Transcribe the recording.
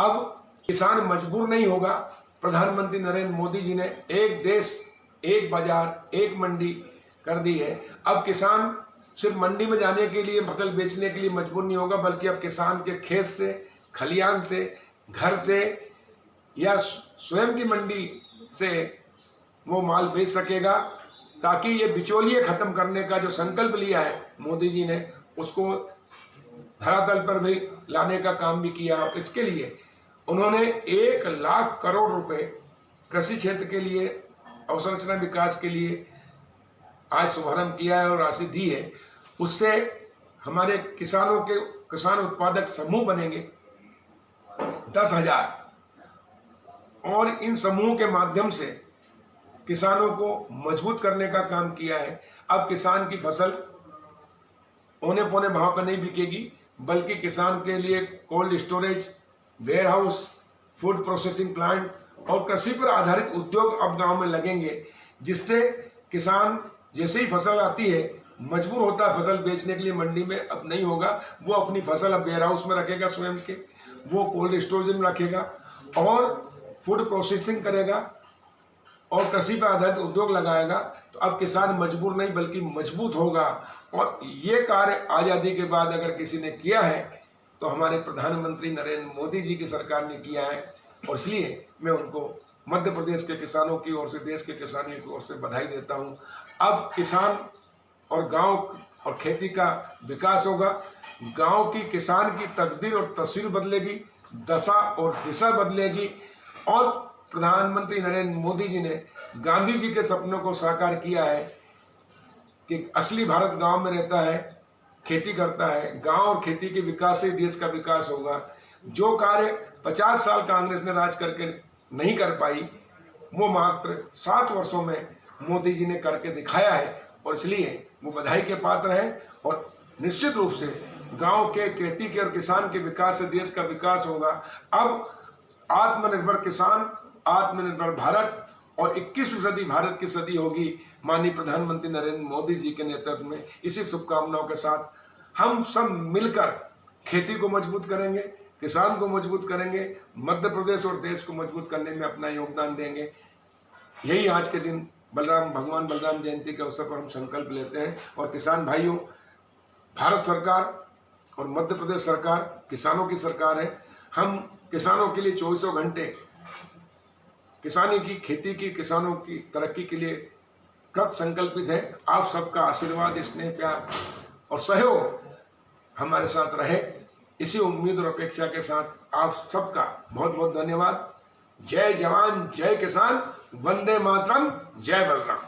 अब किसान मजबूर नहीं होगा। प्रधानमंत्री नरेंद्र मोदी जी ने एक देश एक बाजार एक मंडी कर दी है। अब किसान सिर्फ मंडी में जाने के लिए, फसल बेचने के लिए मजबूर नहीं होगा, बल्कि अब किसान के खेत से, खलियान से, घर से या स्वयं की मंडी से वो माल बेच सकेगा, ताकि ये बिचौलिए खत्म करने का जो संकल्प लिया है मोदी जी ने, उसको धरातल पर भी लाने का काम भी किया। इसके लिए उन्होंने 1 लाख करोड़ रुपए कृषि क्षेत्र के लिए, अवसंरचना विकास के लिए आज शुभारंभ किया है और राशि दी है। उससे हमारे किसान उत्पादक समूह बनेंगे 10,000, और इन समूहों के माध्यम से किसानों को मजबूत करने का काम किया है। अब किसान की फसल औने पौने भाव पर नहीं बिकेगी, बल्कि किसान के लिए cold storage, warehouse, food processing plant और कृषि पर आधारित उद्योग अब गांव में लगेंगे, जिससे किसान जैसे ही फसल आती है मजबूर होता है फसल बेचने के लिए मंडी में, अब नहीं होगा। वो अपनी फसल अब वेयर हाउस में रखेगा, स्वयं के वो कोल्ड स्टोरेज में रखेगा और फूड प्रोसेसिंग करेगा और कृषि पर आधारित उद्योग लगाएगा। तो अब किसान मजबूर नहीं बल्कि मजबूत होगा। और ये कार्य आज़ादी के बाद अगर किसी ने किया है तो हमारे प्रधानमंत्री नरेंद्र मोदी जी की सरकार ने किया है, और इसलिए मैं उनको मध्य प्रदेश के किसानों की ओर से, देश के किसानों की ओर से बधाई देता हूँ। अब किसान और गांव और खेती का विकास होगा। गांव की किसान की तकदीर और तस्वीर बदलेगी, दशा और दिशा बदलेगी। और प्रधानमंत्री नरेंद्र मोदी जी ने गांधी जी के सपनों को साकार किया है कि असली भारत गांव में रहता है, खेती करता है। गांव और खेती के विकास से देश का विकास होगा। जो कार्य 50 साल कांग्रेस ने राज करके नहीं कर पाई, वो मात्र 7 वर्षों में मोदी जी ने करके दिखाया है, और इसलिए वो बधाई के पात्र हैं। और निश्चित रूप से गांव के, खेती के और किसान के विकास से देश का विकास होगा। अब आत्मनिर्भर किसान, आत्मनिर्भर भारत और 21वीं सदी भारत की सदी होगी माननीय प्रधानमंत्री नरेंद्र मोदी जी के नेतृत्व में। इसी शुभकामनाओं के साथ हम सब मिलकर खेती को मजबूत करेंगे, किसान को मजबूत करेंगे, मध्य प्रदेश और देश को मजबूत करने में अपना योगदान देंगे। यही आज के दिन भगवान बलराम जयंती के अवसर पर हम संकल्प लेते हैं। और किसान भाइयों, भारत सरकार और मध्य प्रदेश सरकार किसानों की सरकार है। हम किसानों के लिए 24 घंटे किसानी की, खेती की, किसानों की तरक्की के लिए कृत संकल्पित है। आप सबका आशीर्वाद, स्नेह, प्यार और सहयोग हमारे साथ रहे, इसी उम्मीद और अपेक्षा के साथ आप सबका बहुत बहुत धन्यवाद। जय जवान, जय किसान, वंदे मातरम, जय बलराम।